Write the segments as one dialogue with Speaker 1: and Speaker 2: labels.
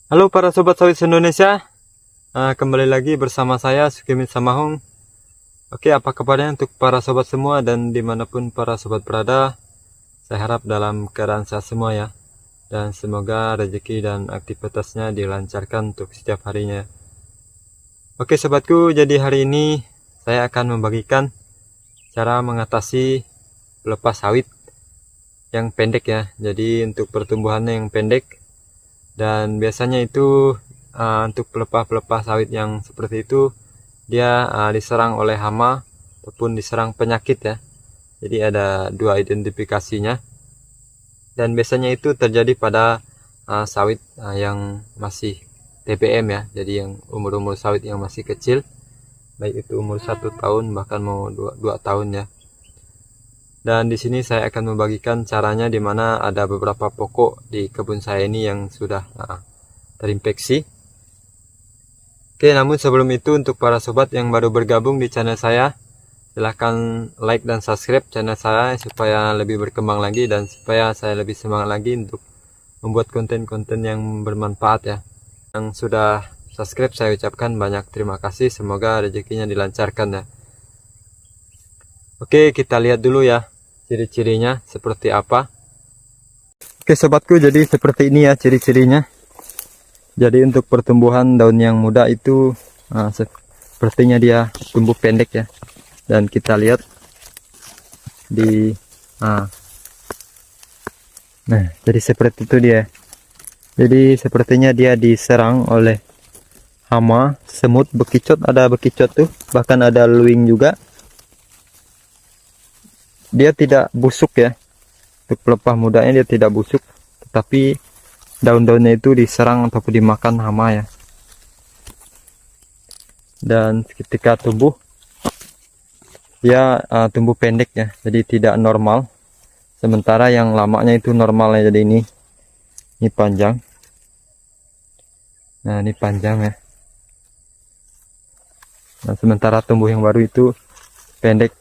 Speaker 1: Halo para sobat sawit Indonesia, kembali lagi bersama saya Sukimit Samahung. Oke, apa kabarnya untuk para sobat semua dan dimanapun para sobat berada? Saya harap dalam keadaan sehat semua ya, dan semoga rezeki dan aktivitasnya dilancarkan untuk setiap harinya. Oke sobatku, jadi hari ini saya akan membagikan cara mengatasi pelepas sawit yang pendek ya. Jadi untuk pertumbuhannya yang pendek, dan biasanya itu untuk pelepah-pelepah sawit yang seperti itu dia diserang oleh hama ataupun diserang penyakit ya. Jadi ada dua identifikasinya, dan biasanya itu terjadi pada sawit yang masih TBM ya. Jadi yang umur sawit yang masih kecil, baik itu umur 1 tahun bahkan mau 2 tahun ya. Dan di sini saya akan membagikan caranya, di mana ada beberapa pokok di kebun saya ini yang sudah terinfeksi. Oke, namun sebelum itu untuk para sobat yang baru bergabung di channel saya, silahkan like dan subscribe channel saya supaya lebih berkembang lagi dan supaya saya lebih semangat lagi untuk membuat konten-konten yang bermanfaat ya. Yang sudah subscribe saya ucapkan banyak terima kasih, semoga rezekinya dilancarkan ya. Oke, kita lihat dulu ya ciri-cirinya seperti apa. Oke sobatku, jadi seperti ini ya ciri-cirinya. Jadi untuk pertumbuhan daun yang muda itu sepertinya dia tumbuh pendek ya. Dan kita lihat di nah, jadi seperti itu dia. Jadi sepertinya dia diserang oleh hama, semut, bekicot, ada bekicot tuh, bahkan ada luwing juga. Dia tidak busuk ya, untuk pelepah mudanya dia tidak busuk, tetapi daun-daunnya itu diserang ataupun dimakan hama ya. Dan ketika tumbuh dia tumbuh pendek ya, jadi tidak normal. Sementara yang lamanya itu normal ya. Jadi ini panjang. Nah, ini panjang ya. Nah, sementara tumbuh yang baru itu pendek.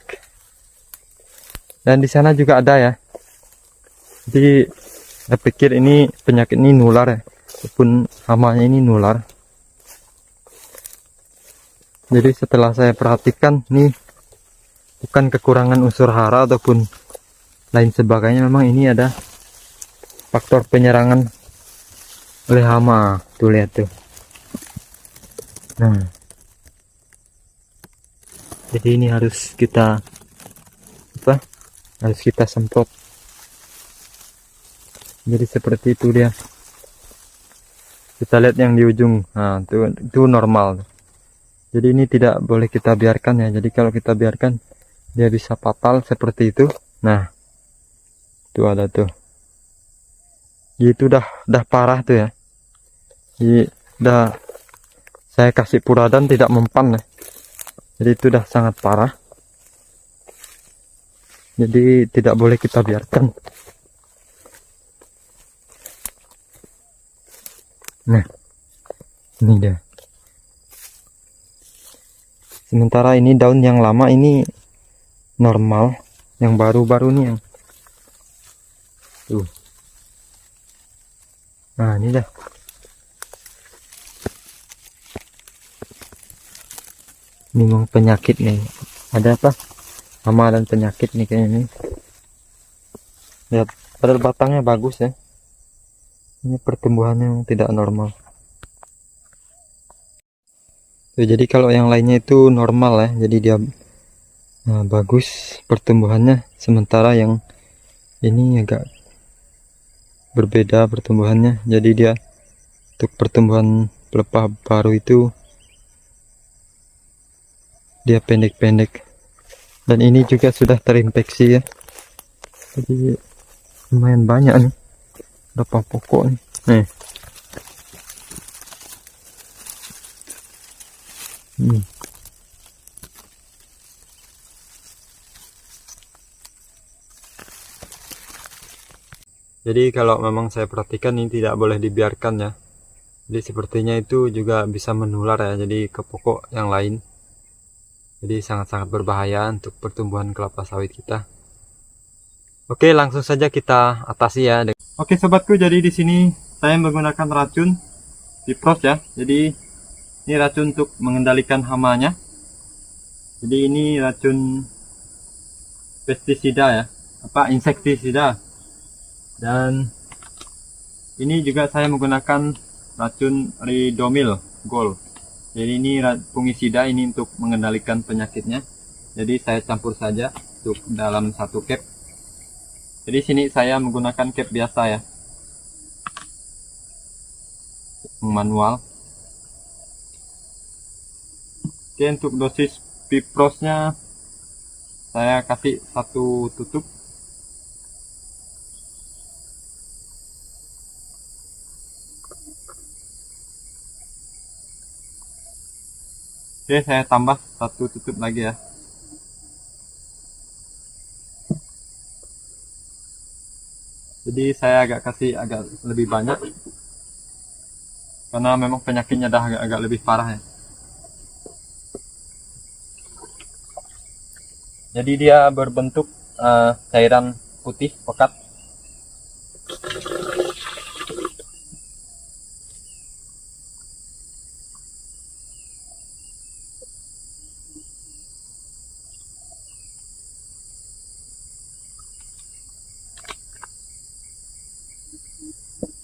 Speaker 1: Dan di sana juga ada ya. Jadi saya pikir ini penyakit ini nular ya, walaupun hamanya ini nular. Jadi setelah saya perhatikan, nih bukan kekurangan unsur hara ataupun lain sebagainya, memang ini ada faktor penyerangan oleh hama. Tuh lihat tuh. Nah, jadi ini harus kita semprot. Jadi seperti itu dia. Kita lihat yang di ujung. Nah, itu normal. Jadi ini tidak boleh kita biarkan ya. Jadi kalau kita biarkan, dia bisa fatal seperti itu. Nah, itu ada tuh. Itu udah parah tuh ya. Jadi udah saya kasih puradan tidak mempan ya. Jadi itu udah sangat parah. Jadi tidak boleh kita biarkan. Nah, ini dia. Sementara ini daun yang lama ini normal, yang baru-baru nih yang tuh. Nah, ini dah. Ini memang penyakit nih. Ada apa? Hama dan penyakit nih kayaknya nih. Lihat, padahal batangnya bagus ya. Ini pertumbuhannya yang tidak normal. Tuh, jadi kalau yang lainnya itu normal ya. Jadi dia bagus pertumbuhannya. Sementara yang ini agak berbeda pertumbuhannya. Jadi dia untuk pertumbuhan pelepah baru itu dia pendek-pendek. Dan ini juga sudah terinfeksi ya. Jadi lumayan banyak nih. Berapa pokok nih. Nih. Jadi kalau memang saya perhatikan ini tidak boleh dibiarkan ya. Jadi sepertinya itu juga bisa menular ya. Jadi ke pokok yang lain. Jadi sangat-sangat berbahaya untuk pertumbuhan kelapa sawit kita. Oke, langsung saja kita atasi ya. Oke sobatku, jadi di sini saya menggunakan racun Pipros ya. Jadi ini racun untuk mengendalikan hamanya. Jadi ini racun pestisida ya, insektisida. Dan ini juga saya menggunakan racun Ridomil Gold. Jadi ini fungisida, ini untuk mengendalikan penyakitnya. Jadi saya campur saja untuk dalam satu cap. Jadi sini saya menggunakan cap biasa ya, manual. Oke, untuk dosis Piprosnya saya kasih 1 tutup. Oke, saya tambah 1 tutup lagi ya. Jadi saya kasih agak lebih banyak karena memang penyakitnya dah agak lebih parah ya. Jadi dia berbentuk cairan putih pekat.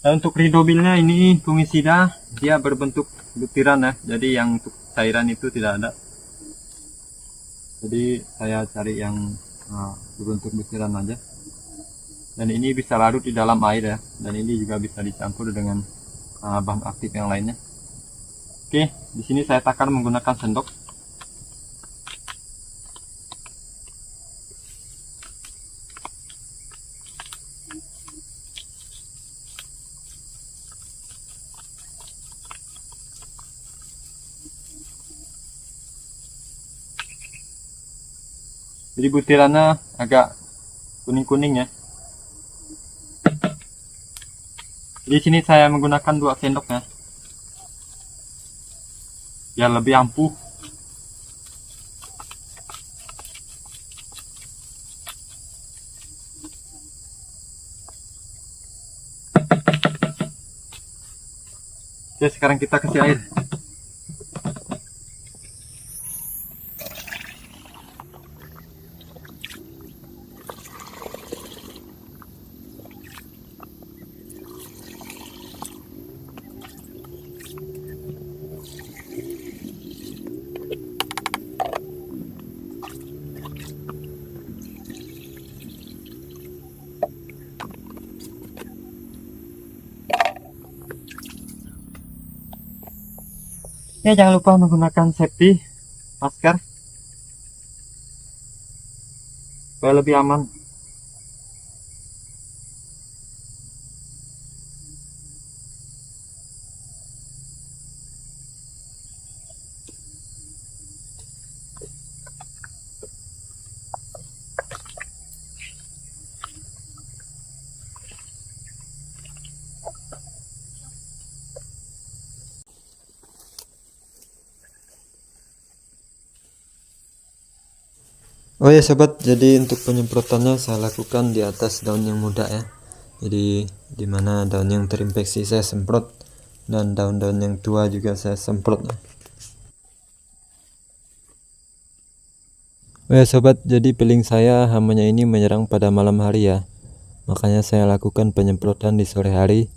Speaker 1: Dan untuk ridomilnya ini fungisida, dia berbentuk butiran ya. Jadi yang untuk cairan itu tidak ada. Jadi saya cari yang berbentuk butiran aja. Dan ini bisa larut di dalam air ya. Dan ini juga bisa dicampur dengan bahan aktif yang lainnya. Oke, di sini saya takar menggunakan sendok. Jadi butirannya agak kuning-kuning ya. Di sini saya menggunakan 2 sendok ya, biar lebih ampuh. Oke, sekarang kita kasih air. Ya, jangan lupa menggunakan safety masker supaya lebih aman. Oh ya sobat, jadi untuk penyemprotannya saya lakukan di atas daun yang muda ya. Jadi dimana daun yang terinfeksi saya semprot, dan daun-daun yang tua juga saya semprot. Oh ya sobat, jadi piling saya hamanya ini menyerang pada malam hari ya. Makanya saya lakukan penyemprotan di sore hari,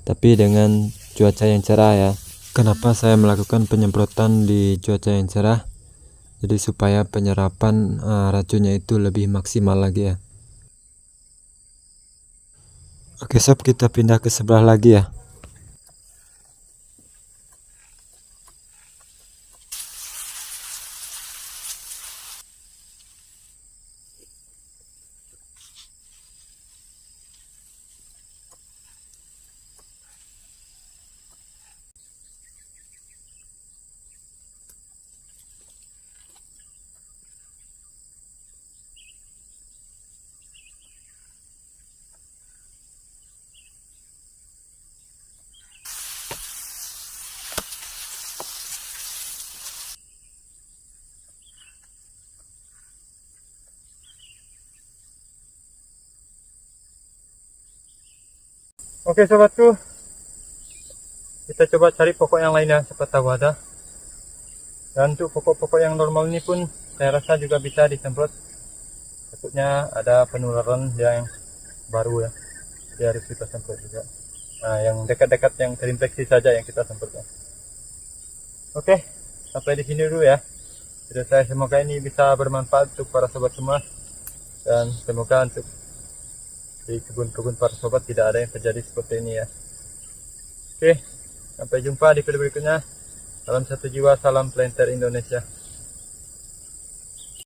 Speaker 1: tapi dengan cuaca yang cerah ya. Kenapa saya melakukan penyemprotan di cuaca yang cerah? Jadi supaya penyerapan racunnya itu lebih maksimal lagi ya. Oke sob, kita pindah ke sebelah lagi ya. Oke sobatku, kita coba cari pokok yang lainnya seperti tawada. Dan untuk pokok-pokok yang normal ini pun saya rasa juga bisa disemprot. Takutnya ada penularan yang baru ya. Jadi harus kita semprot juga. Nah, yang dekat-dekat yang terinfeksi saja yang kita semprotkan. Oke, sampai di sini dulu ya. Video saya semoga ini bisa bermanfaat untuk para sobat semua. Dan semoga untuk di kebun-kebun para sobat tidak ada yang terjadi seperti ini ya. Oke, sampai jumpa di video berikutnya. Salam satu jiwa, salam planter Indonesia.